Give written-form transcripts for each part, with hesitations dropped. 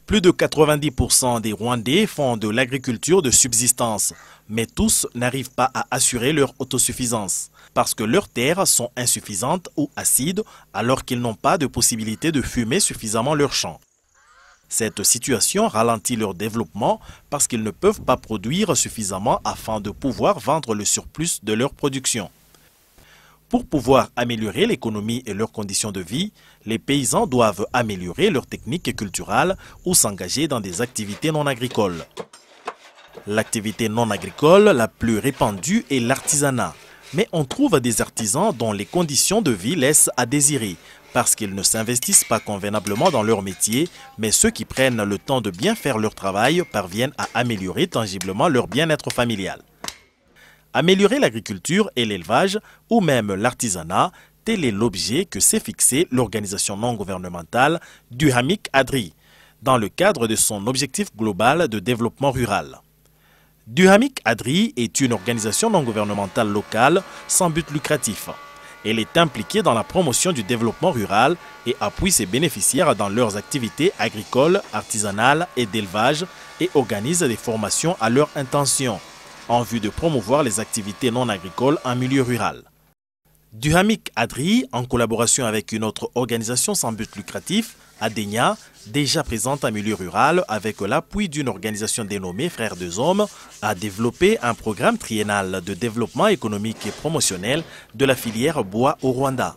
Plus de 90% des Rwandais font de l'agriculture de subsistance, mais tous n'arrivent pas à assurer leur autosuffisance, parce que leurs terres sont insuffisantes ou acides, alors qu'ils n'ont pas de possibilité de fumer suffisamment leurs champs. Cette situation ralentit leur développement parce qu'ils ne peuvent pas produire suffisamment afin de pouvoir vendre le surplus de leur production. Pour pouvoir améliorer l'économie et leurs conditions de vie, les paysans doivent améliorer leurs techniques culturelles ou s'engager dans des activités non agricoles. L'activité non agricole la plus répandue est l'artisanat. Mais on trouve des artisans dont les conditions de vie laissent à désirer, parce qu'ils ne s'investissent pas convenablement dans leur métier, mais ceux qui prennent le temps de bien faire leur travail parviennent à améliorer tangiblement leur bien-être familial. Améliorer l'agriculture et l'élevage, ou même l'artisanat, tel est l'objet que s'est fixé l'organisation non gouvernementale Duhamik Adri, dans le cadre de son objectif global de développement rural. Duhamik Adri est une organisation non gouvernementale locale sans but lucratif. Elle est impliquée dans la promotion du développement rural et appuie ses bénéficiaires dans leurs activités agricoles, artisanales et d'élevage et organise des formations à leur intention, en vue de promouvoir les activités non agricoles en milieu rural. Duhamik Adri, en collaboration avec une autre organisation sans but lucratif, Adenya, déjà présente en milieu rural avec l'appui d'une organisation dénommée Frères des Hommes, a développé un programme triennal de développement économique et promotionnel de la filière bois au Rwanda.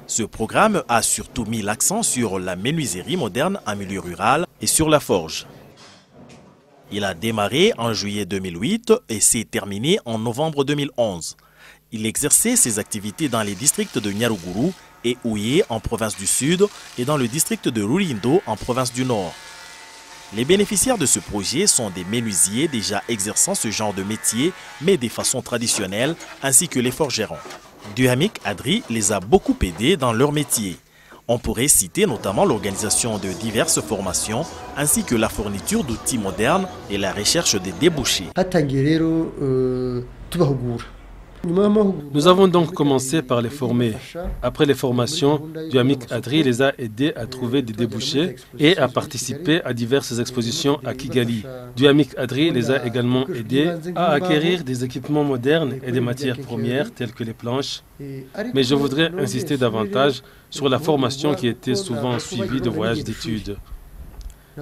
Ce programme a surtout mis l'accent sur la menuiserie moderne en milieu rural et sur la forge. Il a démarré en juillet 2008 et s'est terminé en novembre 2011. Il exerçait ses activités dans les districts de Nyaruguru et Ouye en province du Sud et dans le district de Rulindo en province du Nord. Les bénéficiaires de ce projet sont des menuisiers déjà exerçant ce genre de métier, mais de façon traditionnelle, ainsi que les forgerons. Duhamik Adri les a beaucoup aidés dans leur métier. On pourrait citer notamment l'organisation de diverses formations, ainsi que la fourniture d'outils modernes et la recherche des débouchés. Nous avons donc commencé par les former. Après les formations, Duhamik Adri les a aidés à trouver des débouchés et à participer à diverses expositions à Kigali. Duhamik Adri les a également aidés à acquérir des équipements modernes et des matières premières telles que les planches. Mais je voudrais insister davantage sur la formation qui était souvent suivie de voyages d'études.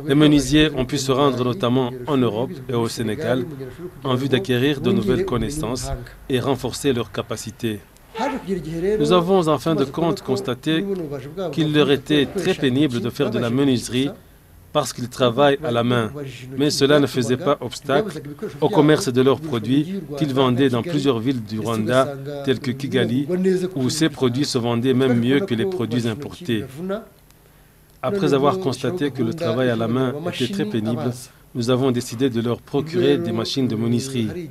Les menuisiers ont pu se rendre notamment en Europe et au Sénégal en vue d'acquérir de nouvelles connaissances et renforcer leurs capacités. Nous avons en fin de compte constaté qu'il leur était très pénible de faire de la menuiserie parce qu'ils travaillent à la main, mais cela ne faisait pas obstacle au commerce de leurs produits qu'ils vendaient dans plusieurs villes du Rwanda, telles que Kigali, où ces produits se vendaient même mieux que les produits importés. Après avoir constaté que le travail à la main était très pénible, nous avons décidé de leur procurer des machines de menuiserie.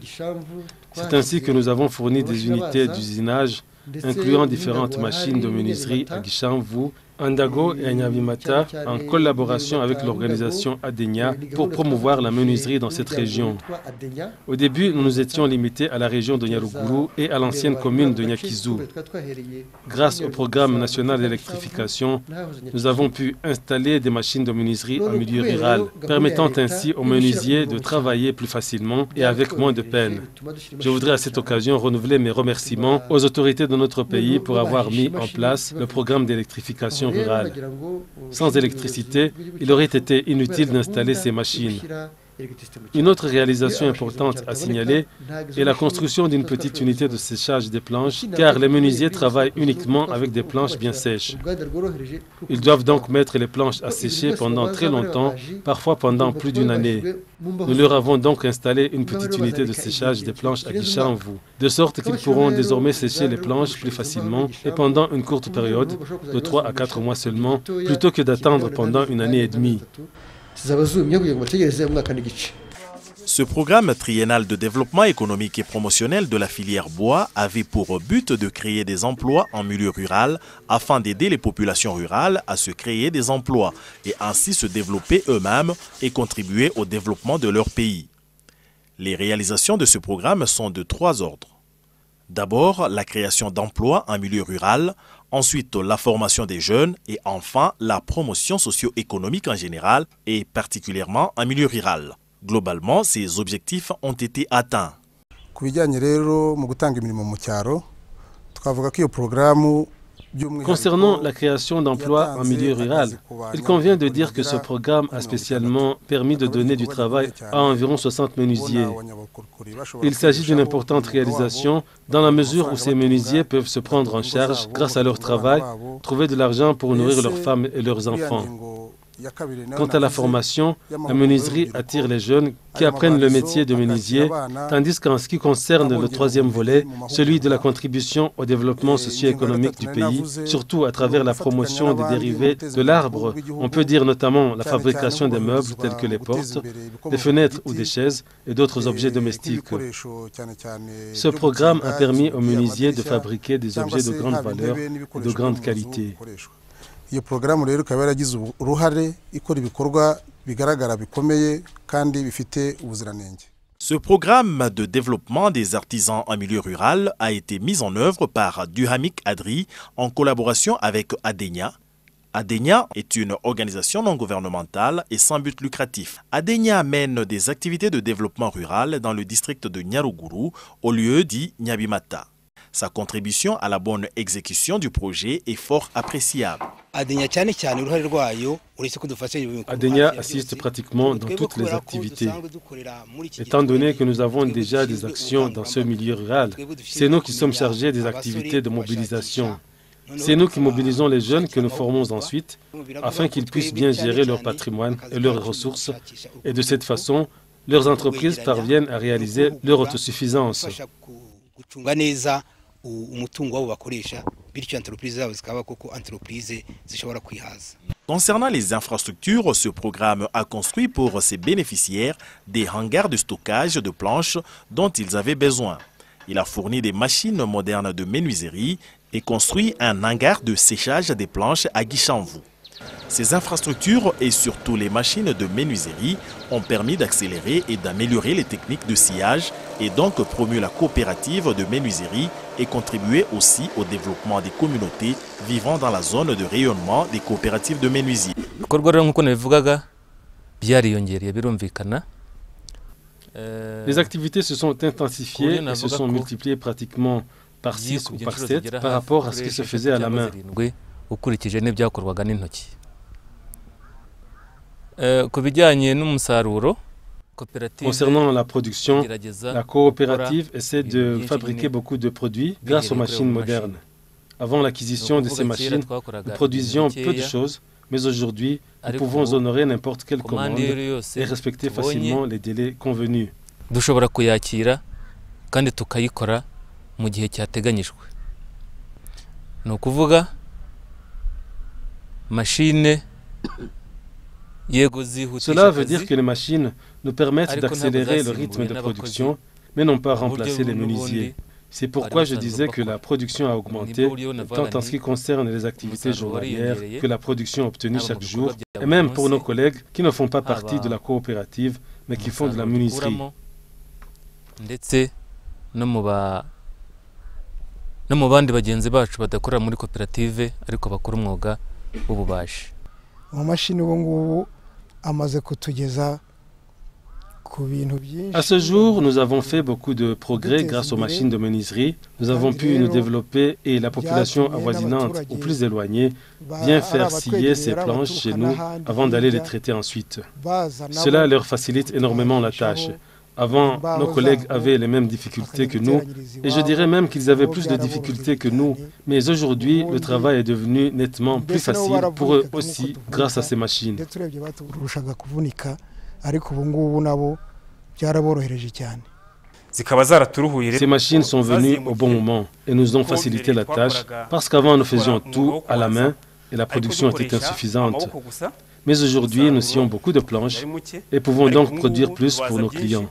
C'est ainsi que nous avons fourni des unités d'usinage, incluant différentes machines de menuiserie à Gishamvu, Andago et à Nyabimata, en collaboration avec l'organisation Adenya pour promouvoir la menuiserie dans cette région. Au début, nous nous étions limités à la région de Nyaruguru et à l'ancienne commune de Nyakizu. Grâce au programme national d'électrification, nous avons pu installer des machines de menuiserie en milieu rural, permettant ainsi aux menuisiers de travailler plus facilement et avec moins de peine. Je voudrais à cette occasion renouveler mes remerciements aux autorités de notre pays pour avoir mis en place le programme d'électrification rurale. Sans électricité, il aurait été inutile d'installer ces machines. Une autre réalisation importante à signaler est la construction d'une petite unité de séchage des planches, car les menuisiers travaillent uniquement avec des planches bien sèches. Ils doivent donc mettre les planches à sécher pendant très longtemps, parfois pendant plus d'une année. Nous leur avons donc installé une petite unité de séchage des planches à Gishamvu, de sorte qu'ils pourront désormais sécher les planches plus facilement et pendant une courte période, de 3 à 4 mois seulement, plutôt que d'attendre pendant une année et demie. Ce programme triennal de développement économique et promotionnel de la filière bois avait pour but de créer des emplois en milieu rural afin d'aider les populations rurales à se créer des emplois et ainsi se développer eux-mêmes et contribuer au développement de leur pays. Les réalisations de ce programme sont de 3 ordres. D'abord, la création d'emplois en milieu rural. Ensuite, la formation des jeunes et enfin la promotion socio-économique en général et particulièrement en milieu rural. Globalement, ces objectifs ont été atteints. Concernant la création d'emplois en milieu rural, il convient de dire que ce programme a spécialement permis de donner du travail à environ 60 menuisiers. Il s'agit d'une importante réalisation dans la mesure où ces menuisiers peuvent se prendre en charge grâce à leur travail, trouver de l'argent pour nourrir leurs femmes et leurs enfants. Quant à la formation, la menuiserie attire les jeunes qui apprennent le métier de menuisier, tandis qu'en ce qui concerne le troisième volet, celui de la contribution au développement socio-économique du pays, surtout à travers la promotion des dérivés de l'arbre, on peut dire notamment la fabrication des meubles tels que les portes, des fenêtres ou des chaises et d'autres objets domestiques. Ce programme a permis aux menuisiers de fabriquer des objets de grande valeur et de grande qualité. Iyo programme rero ikaba yaragize uruhare ikora ibikorwa bigaragara bikomeye kandi bifite ubuziranenge. Ce programme de développement des artisans en milieu rural a été mis en œuvre par Duhamik Adri en collaboration avec Adenia. Adenia est une organisation non gouvernementale et sans but lucratif. Adenia mène des activités de développement rural dans le district de Nyaruguru au lieu dit Nyabimata. Sa contribution à la bonne exécution du projet est fort appréciable. Adenia assiste pratiquement dans toutes les activités. Étant donné que nous avons déjà des actions dans ce milieu rural, c'est nous qui sommes chargés des activités de mobilisation. C'est nous qui mobilisons les jeunes que nous formons ensuite afin qu'ils puissent bien gérer leur patrimoine et leurs ressources. Et de cette façon, leurs entreprises parviennent à réaliser leur autosuffisance. Concernant les infrastructures, ce programme a construit pour ses bénéficiaires des hangars de stockage de planches dont ils avaient besoin. Il a fourni des machines modernes de menuiserie et construit un hangar de séchage des planches à Guichanvou. Ces infrastructures et surtout les machines de menuiserie ont permis d'accélérer et d'améliorer les techniques de sciage et donc promu la coopérative de menuiserie et contribué aussi au développement des communautés vivant dans la zone de rayonnement des coopératives de menuisiers. Les activités se sont intensifiées et se sont multipliées pratiquement par 6 ou par 7 par rapport à ce qui se faisait à la main. Concernant la production, la coopérative essaie de fabriquer beaucoup de produits grâce aux machines modernes. Avant l'acquisition de ces machines, nous produisions peu de choses, mais aujourd'hui, nous pouvons honorer n'importe quelle commande et respecter facilement les délais convenus. Cela veut dire que les machines nous permettent d'accélérer le rythme de production, mais n'ont pas remplacé les menuisiers. C'est pourquoi je disais que la production a augmenté, tant en ce qui concerne les activités journalières que la production obtenue chaque jour, et même pour nos collègues qui ne font pas partie de la coopérative, mais qui font de la menuiserie. À ce jour, nous avons fait beaucoup de progrès grâce aux machines de menuiserie. Nous avons pu nous développer et la population avoisinante ou plus éloignée vient faire scier ces planches chez nous avant d'aller les traiter ensuite. Cela leur facilite énormément la tâche. Avant, nos collègues avaient les mêmes difficultés que nous, et je dirais même qu'ils avaient plus de difficultés que nous. Mais aujourd'hui, le travail est devenu nettement plus facile pour eux aussi, grâce à ces machines. Ces machines sont venues au bon moment et nous ont facilité la tâche, parce qu'avant nous faisions tout à la main et la production était insuffisante. Mais aujourd'hui, nous scions beaucoup de planches et pouvons donc produire plus pour nos clients.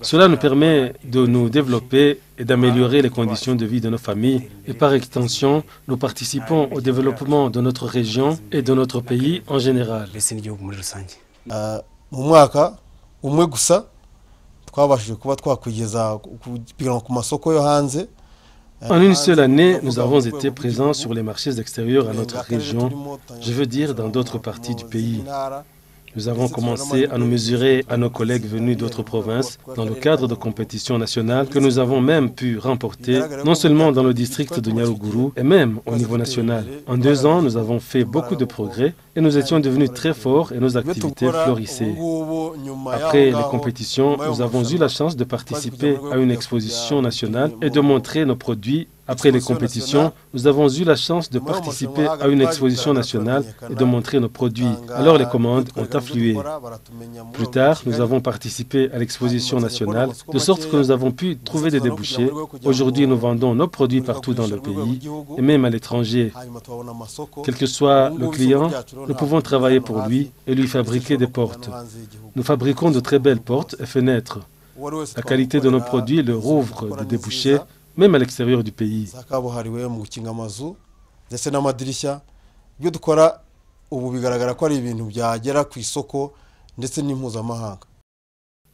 Cela nous permet de nous développer et d'améliorer les conditions de vie de nos familles. Et par extension, nous participons au développement de notre région et de notre pays en général. twabashije kuba twakwigeza ku masoko yo hanze En une seule année, nous avons été présents sur les marchés extérieurs à notre région, je veux dire dans d'autres parties du pays. Nous avons commencé à nous mesurer à nos collègues venus d'autres provinces dans le cadre de compétitions nationales que nous avons même pu remporter, non seulement dans le district de Nyaruguru, et même au niveau national. En 2 ans, nous avons fait beaucoup de progrès et nous étions devenus très forts et nos activités florissaient. Après les compétitions, nous avons eu la chance de participer à une exposition nationale et de montrer nos produits. Après les compétitions, nous avons eu la chance de participer à une exposition nationale et de montrer nos produits. Alors les commandes ont afflué. Plus tard, nous avons participé à l'exposition nationale, de sorte que nous avons pu trouver des débouchés. Aujourd'hui, nous vendons nos produits partout dans le pays et même à l'étranger. Quel que soit le client, nous pouvons travailler pour lui et lui fabriquer des portes. Nous fabriquons de très belles portes et fenêtres. La qualité de nos produits leur ouvre des débouchés, même à l'extérieur du pays.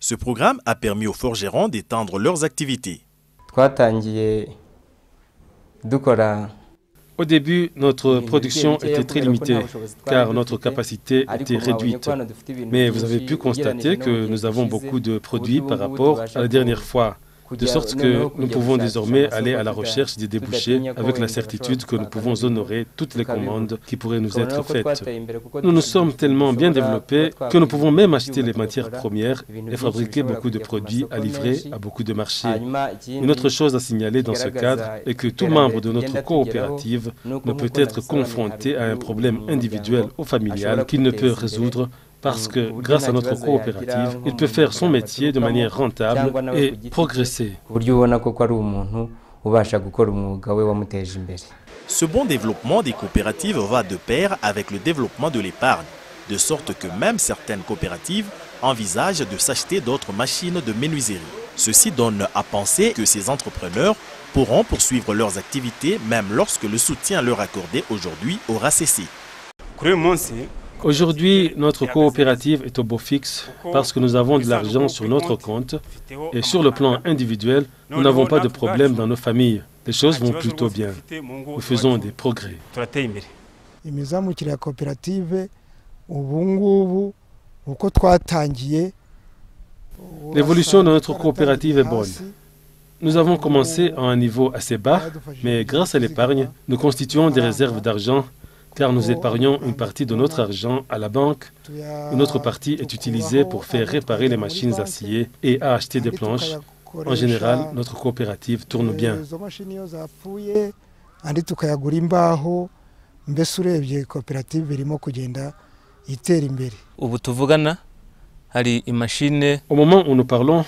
Ce programme a permis aux forgerons d'étendre leurs activités. Au début, notre production était très limitée, car notre capacité était réduite. Mais vous avez pu constater que nous avons beaucoup de produits par rapport à la dernière fois. De sorte que nous pouvons désormais aller à la recherche des débouchés avec la certitude que nous pouvons honorer toutes les commandes qui pourraient nous être faites. Nous nous sommes tellement bien développés que nous pouvons même acheter les matières premières et fabriquer beaucoup de produits à livrer à beaucoup de marchés. Une autre chose à signaler dans ce cadre est que tout membre de notre coopérative ne peut être confronté à un problème individuel ou familial qu'il ne peut résoudre parce que, grâce à notre coopérative, il peut faire son métier de manière rentable et progresser. Ce bon développement des coopératives va de pair avec le développement de l'épargne, de sorte que même certaines coopératives envisagent de s'acheter d'autres machines de menuiserie. Ceci donne à penser que ces entrepreneurs pourront poursuivre leurs activités même lorsque le soutien leur accordé aujourd'hui aura cessé. Aujourd'hui, notre coopérative est au beau fixe parce que nous avons de l'argent sur notre compte et sur le plan individuel, nous n'avons pas de problème dans nos familles. Les choses vont plutôt bien. Nous faisons des progrès. L'évolution de notre coopérative est bonne. Nous avons commencé à un niveau assez bas, mais grâce à l'épargne, nous constituons des réserves d'argent car nous épargnons une partie de notre argent à la banque. Une autre partie est utilisée pour faire réparer les machines à scier et à acheter des planches. En général, notre coopérative tourne bien. Au moment où nous parlons,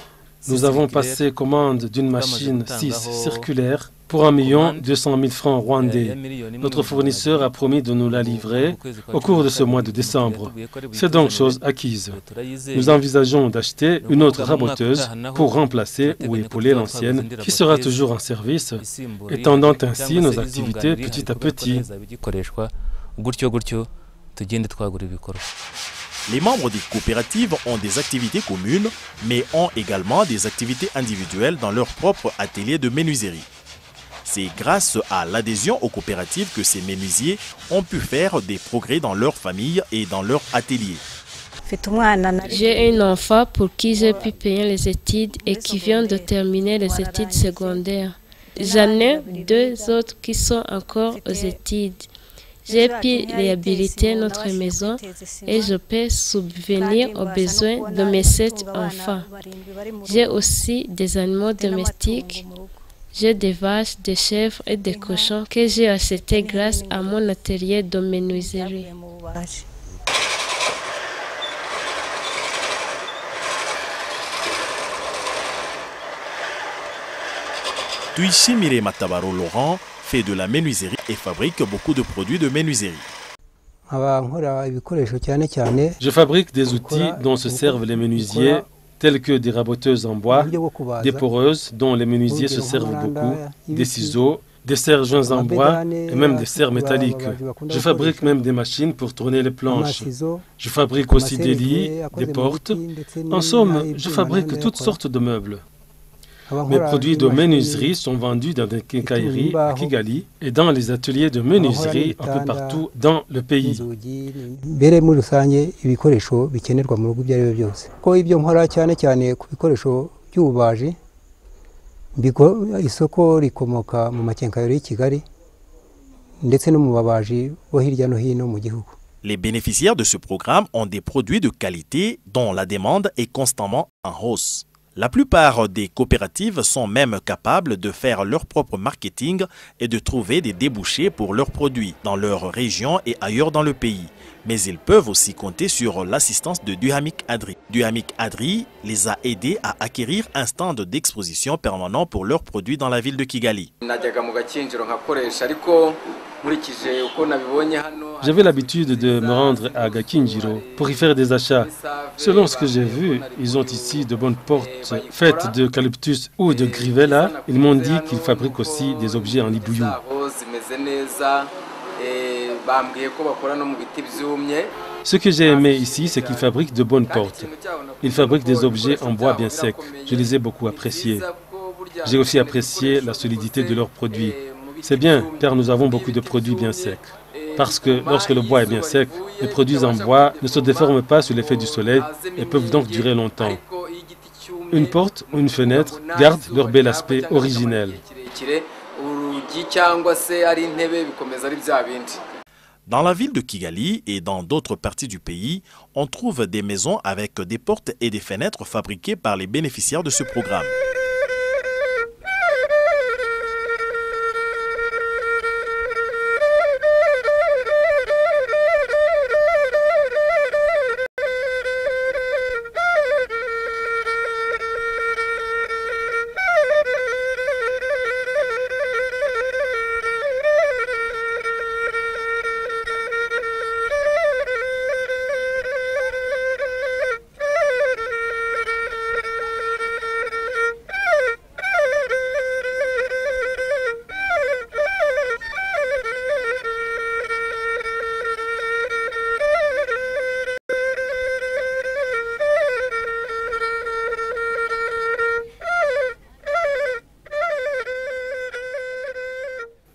nous avons passé commande d'une machine 6 circulaire pour 1 200 000 francs rwandais. Notre fournisseur a promis de nous la livrer au cours de ce mois de décembre. C'est donc chose acquise. Nous envisageons d'acheter une autre raboteuse pour remplacer ou épauler l'ancienne qui sera toujours en service, étendant ainsi nos activités petit à petit. Les membres des coopératives ont des activités communes, mais ont également des activités individuelles dans leur propre atelier de menuiserie. C'est grâce à l'adhésion aux coopératives que ces menuisiers ont pu faire des progrès dans leur famille et dans leur atelier. J'ai un enfant pour qui j'ai pu payer les études et qui vient de terminer les études secondaires. J'en ai 2 autres qui sont encore aux études. J'ai pu réhabiliter notre maison et je peux subvenir aux besoins de mes 7 enfants. J'ai aussi des animaux domestiques. J'ai des vaches, des chèvres et des cochons que j'ai achetés grâce à mon atelier de menuiserie. Tuyishimire Matabaro Laurent fait de la menuiserie et fabrique beaucoup de produits de menuiserie. Je fabrique des outils dont se servent les menuisiers, tels que des raboteuses en bois, des poreuses dont les menuisiers se servent beaucoup, des ciseaux, des serre-joints en bois et même des serres métalliques. Je fabrique même des machines pour tourner les planches. Je fabrique aussi des lits, des portes. En somme, je fabrique toutes sortes de meubles. Mes produits de menuiserie sont vendus dans des quincailleries à Kigali et dans les ateliers de menuiserie un peu partout dans le pays. Les bénéficiaires de ce programme ont des produits de qualité dont la demande est constamment en hausse. La plupart des coopératives sont même capables de faire leur propre marketing et de trouver des débouchés pour leurs produits dans leur région et ailleurs dans le pays. Mais ils peuvent aussi compter sur l'assistance de Duhamik Adri. Duhamik Adri les a aidés à acquérir un stand d'exposition permanent pour leurs produits dans la ville de Kigali. J'avais l'habitude de me rendre à Gakinjiro pour y faire des achats. Selon ce que j'ai vu, ils ont ici de bonnes portes faites d'eucalyptus ou de grivella. Ils m'ont dit qu'ils fabriquent aussi des objets en libouyou. Ce que j'ai aimé ici, c'est qu'ils fabriquent de bonnes portes. Ils fabriquent des objets en bois bien sec. Je les ai beaucoup appréciés. J'ai aussi apprécié la solidité de leurs produits. C'est bien, car nous avons beaucoup de produits bien secs. Parce que lorsque le bois est bien sec, les produits en bois ne se déforment pas sous l'effet du soleil et peuvent donc durer longtemps. Une porte ou une fenêtre gardent leur bel aspect originel. Dans la ville de Kigali et dans d'autres parties du pays, on trouve des maisons avec des portes et des fenêtres fabriquées par les bénéficiaires de ce programme.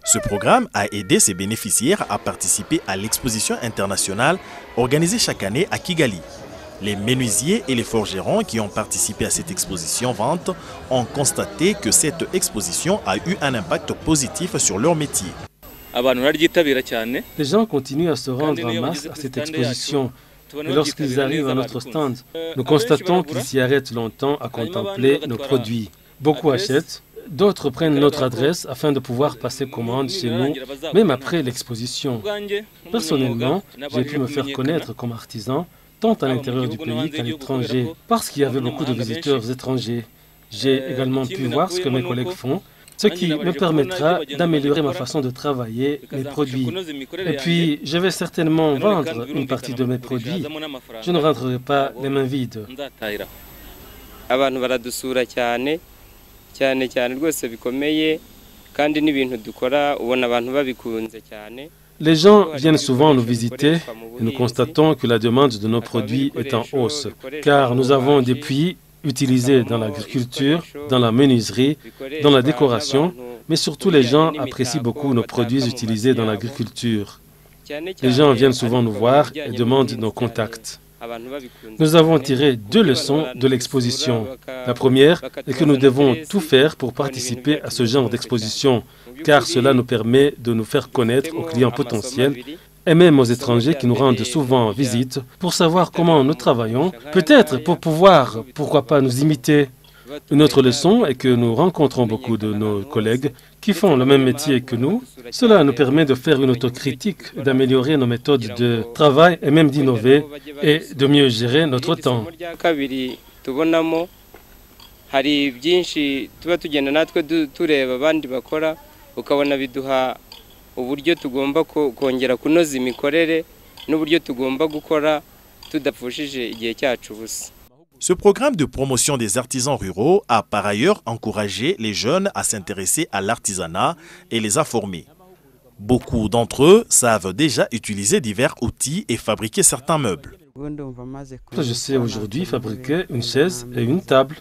Ce programme a aidé ses bénéficiaires à participer à l'exposition internationale organisée chaque année à Kigali. Les menuisiers et les forgerons qui ont participé à cette exposition vente ont constaté que cette exposition a eu un impact positif sur leur métier. Les gens continuent à se rendre en masse à cette exposition. Et lorsqu'ils arrivent à notre stand, nous constatons qu'ils s'y arrêtent longtemps à contempler nos produits. Beaucoup achètent. D'autres prennent notre adresse afin de pouvoir passer commande chez nous, même après l'exposition. Personnellement, j'ai pu me faire connaître comme artisan, tant à l'intérieur du pays qu'à l'étranger, parce qu'il y avait beaucoup de visiteurs étrangers. J'ai également pu voir ce que mes collègues font, ce qui me permettra d'améliorer ma façon de travailler mes produits. Et puis, je vais certainement vendre une partie de mes produits. Je ne rentrerai pas les mains vides. Les gens viennent souvent nous visiter et nous constatons que la demande de nos produits est en hausse, car nous avons des puits utilisés dans l'agriculture, dans la menuiserie, dans la décoration, mais surtout les gens apprécient beaucoup nos produits utilisés dans l'agriculture. Les gens viennent souvent nous voir et demandent nos contacts. Nous avons tiré 2 leçons de l'exposition. La première est que nous devons tout faire pour participer à ce genre d'exposition, car cela nous permet de nous faire connaître aux clients potentiels et même aux étrangers qui nous rendent souvent visite pour savoir comment nous travaillons, peut-être pour pouvoir, pourquoi pas, nous imiter. Une autre leçon est que nous rencontrons beaucoup de nos collègues qui font le même métier que nous. Cela nous permet de faire une autocritique, d'améliorer nos méthodes de travail et même d'innover et de mieux gérer notre temps. Ce programme de promotion des artisans ruraux a par ailleurs encouragé les jeunes à s'intéresser à l'artisanat et les a formés. Beaucoup d'entre eux savent déjà utiliser divers outils et fabriquer certains meubles. Je sais aujourd'hui fabriquer une chaise et une table.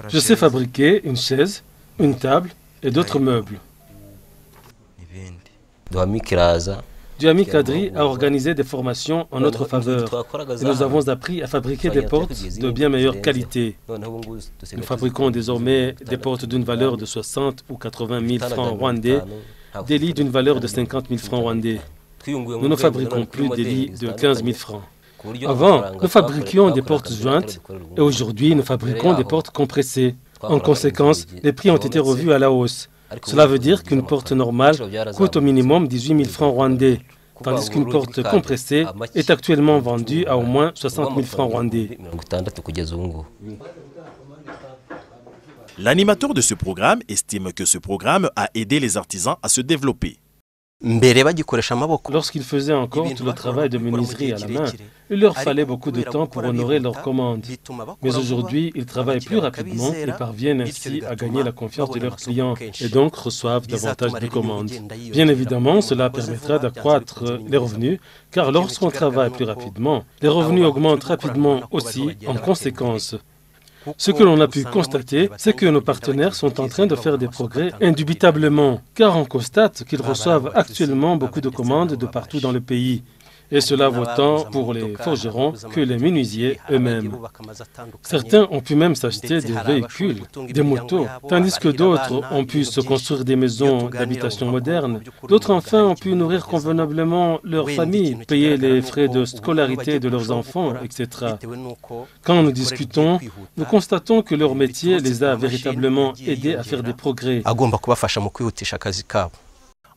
Je sais fabriquer une chaise, une table et d'autres meubles. Duhamik Adri a organisé des formations en notre faveur et nous avons appris à fabriquer des portes de bien meilleure qualité. Nous fabriquons désormais des portes d'une valeur de 60 ou 80 000 francs rwandais, des lits d'une valeur de 50 000 francs rwandais. Nous ne fabriquons plus des lits de 15 000 francs. Avant, nous fabriquions des portes jointes et aujourd'hui, nous fabriquons des portes compressées. En conséquence, les prix ont été revus à la hausse. Cela veut dire qu'une porte normale coûte au minimum 18 000 francs rwandais, tandis qu'une porte compressée est actuellement vendue à au moins 60 000 francs rwandais. L'animateur de ce programme estime que ce programme a aidé les artisans à se développer. Lorsqu'ils faisaient encore tout le travail de menuiserie à la main, il leur fallait beaucoup de temps pour honorer leurs commandes. Mais aujourd'hui, ils travaillent plus rapidement et parviennent ainsi à gagner la confiance de leurs clients et donc reçoivent davantage de commandes. Bien évidemment, cela permettra d'accroître les revenus, car lorsqu'on travaille plus rapidement, les revenus augmentent rapidement aussi en conséquence. Ce que l'on a pu constater, c'est que nos partenaires sont en train de faire des progrès indubitablement, car on constate qu'ils reçoivent actuellement beaucoup de commandes de partout dans le pays. Et cela vaut tant pour les forgerons que les menuisiers eux-mêmes. Certains ont pu même s'acheter des véhicules, des motos, tandis que d'autres ont pu se construire des maisons d'habitation modernes. D'autres enfin ont pu nourrir convenablement leurs familles, payer les frais de scolarité de leurs enfants, etc. Quand nous discutons, nous constatons que leur métier les a véritablement aidés à faire des progrès.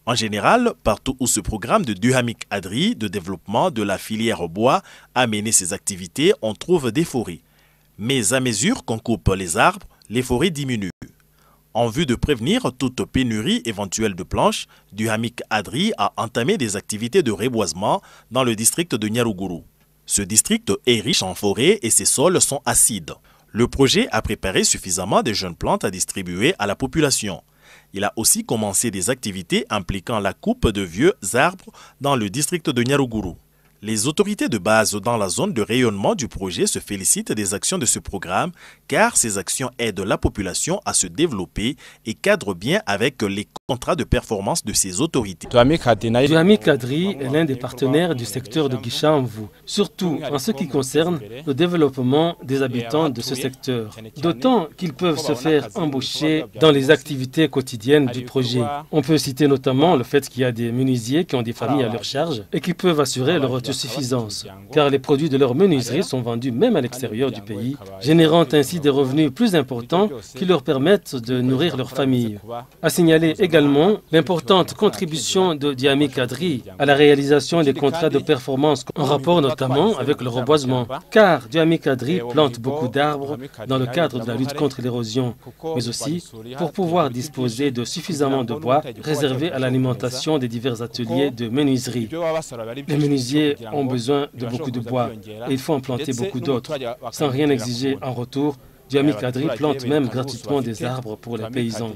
En général, partout où ce programme de Duhamik Adri de développement de la filière bois a mené ses activités, on trouve des forêts. Mais à mesure qu'on coupe les arbres, les forêts diminuent. En vue de prévenir toute pénurie éventuelle de planches, Duhamik Adri a entamé des activités de reboisement dans le district de Nyaruguru. Ce district est riche en forêts et ses sols sont acides. Le projet a préparé suffisamment de jeunes plantes à distribuer à la population. Il a aussi commencé des activités impliquant la coupe de vieux arbres dans le district de Nyaruguru. Les autorités de base dans la zone de rayonnement du projet se félicitent des actions de ce programme car ces actions aident la population à se développer et cadrent bien avec les contrats de performance de ces autorités. Duhamik Adri est l'un des partenaires du secteur de Gishamvu, surtout en ce qui concerne le développement des habitants de ce secteur. D'autant qu'ils peuvent se faire embaucher dans les activités quotidiennes du projet. On peut citer notamment le fait qu'il y a des menuisiers qui ont des familles à leur charge et qui peuvent assurer leur autosuffisance, car les produits de leur menuiserie sont vendus même à l'extérieur du pays, générant ainsi des revenus plus importants qui leur permettent de nourrir leur famille. À signaler également l'importante contribution de Duhamik Adri à la réalisation des contrats de performance en rapport notamment avec le reboisement, car Duhamik Adri plante beaucoup d'arbres dans le cadre de la lutte contre l'érosion, mais aussi pour pouvoir disposer de suffisamment de bois réservé à l'alimentation des divers ateliers de menuiserie. Les menuisiers ont besoin de beaucoup de bois et il faut en planter beaucoup d'autres, sans rien exiger en retour. Duhamik Adri plante même gratuitement des arbres pour les paysans.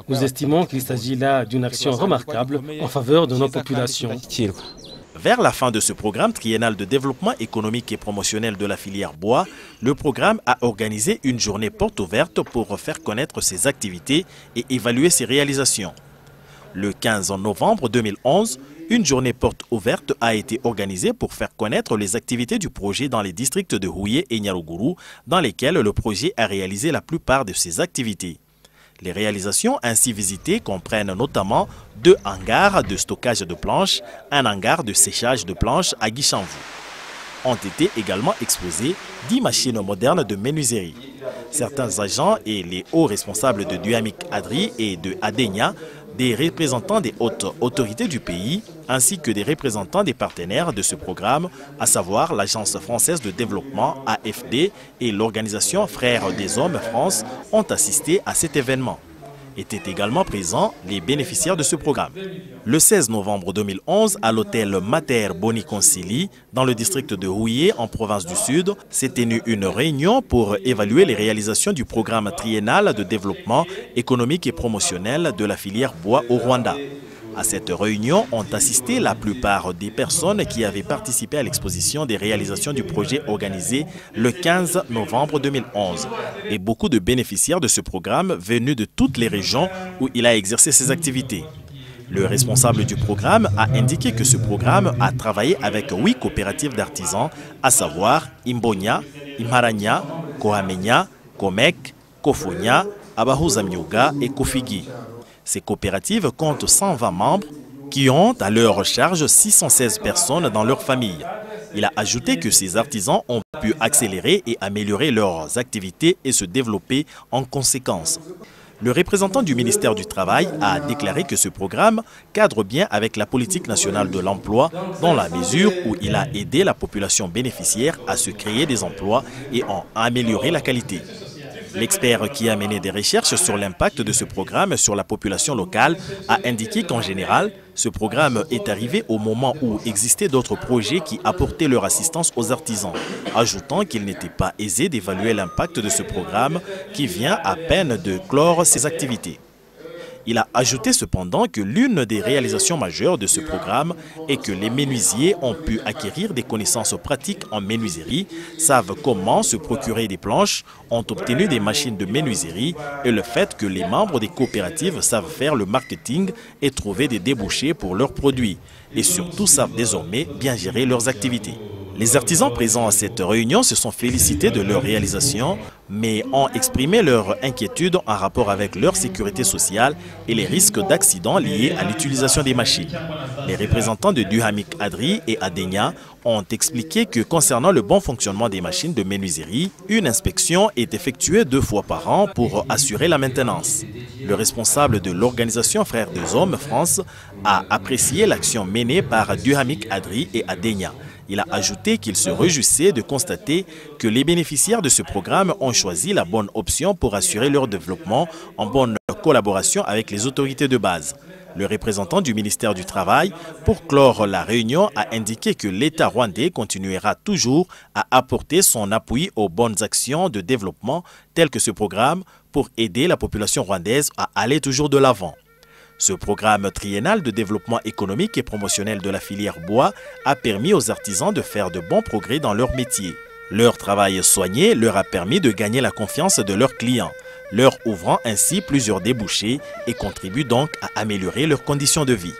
Nous estimons qu'il s'agit là d'une action remarquable en faveur de nos populations. Vers la fin de ce programme triennal de développement économique et promotionnel de la filière bois, le programme a organisé une journée porte ouverte pour faire connaître ses activités et évaluer ses réalisations. Le 15 novembre 2011, une journée porte ouverte a été organisée pour faire connaître les activités du projet dans les districts de Huye et Nyaruguru, dans lesquels le projet a réalisé la plupart de ses activités. Les réalisations ainsi visitées comprennent notamment 2 hangars de stockage de planches, un hangar de séchage de planches à Gishamvu. Ont été également exposées 10 machines modernes de menuiserie. Certains agents et les hauts responsables de Duhamik Adri et de Adenya, des représentants des hautes autorités du pays, ainsi que des représentants des partenaires de ce programme, à savoir l'Agence française de développement AFD et l'organisation Frères des Hommes France, ont assisté à cet événement. Étaient également présents les bénéficiaires de ce programme. Le 16 novembre 2011, à l'hôtel Mater Boni Concili, dans le district de Huye, en province du Sud, s'est tenue une réunion pour évaluer les réalisations du programme triennal de développement économique et promotionnel de la filière bois au Rwanda. À cette réunion ont assisté la plupart des personnes qui avaient participé à l'exposition des réalisations du projet organisé le 15 novembre 2011 et beaucoup de bénéficiaires de ce programme venus de toutes les régions où il a exercé ses activités. Le responsable du programme a indiqué que ce programme a travaillé avec 8 coopératives d'artisans, à savoir Imbonya, Imharanya, Kohamenya, Komek, Kofonya, Abahuzamyuga et Kofigi. Ces coopératives comptent 120 membres qui ont à leur charge 616 personnes dans leur famille. Il a ajouté que ces artisans ont pu accélérer et améliorer leurs activités et se développer en conséquence. Le représentant du ministère du Travail a déclaré que ce programme cadre bien avec la politique nationale de l'emploi dans la mesure où il a aidé la population bénéficiaire à se créer des emplois et en améliorer la qualité. L'expert qui a mené des recherches sur l'impact de ce programme sur la population locale a indiqué qu'en général, ce programme est arrivé au moment où existaient d'autres projets qui apportaient leur assistance aux artisans, ajoutant qu'il n'était pas aisé d'évaluer l'impact de ce programme qui vient à peine de clore ses activités. Il a ajouté cependant que l'une des réalisations majeures de ce programme est que les menuisiers ont pu acquérir des connaissances pratiques en menuiserie, savent comment se procurer des planches, ont obtenu des machines de menuiserie et le fait que les membres des coopératives savent faire le marketing et trouver des débouchés pour leurs produits et surtout savent désormais bien gérer leurs activités. Les artisans présents à cette réunion se sont félicités de leur réalisation, mais ont exprimé leur inquiétude en rapport avec leur sécurité sociale et les risques d'accidents liés à l'utilisation des machines. Les représentants de Duhamik Adri et Adenya ont expliqué que concernant le bon fonctionnement des machines de menuiserie, une inspection est effectuée 2 fois par an pour assurer la maintenance. Le responsable de l'organisation Frères des Hommes France a apprécié l'action menée par Duhamik Adri et Adenya. Il a ajouté qu'il se réjouissait de constater que les bénéficiaires de ce programme ont choisi la bonne option pour assurer leur développement en bonne collaboration avec les autorités de base. Le représentant du ministère du Travail, pour clore la réunion, a indiqué que l'État rwandais continuera toujours à apporter son appui aux bonnes actions de développement telles que ce programme pour aider la population rwandaise à aller toujours de l'avant. Ce programme triennal de développement économique et promotionnel de la filière bois a permis aux artisans de faire de bons progrès dans leur métier. Leur travail soigné leur a permis de gagner la confiance de leurs clients, leur ouvrant ainsi plusieurs débouchés et contribue donc à améliorer leurs conditions de vie.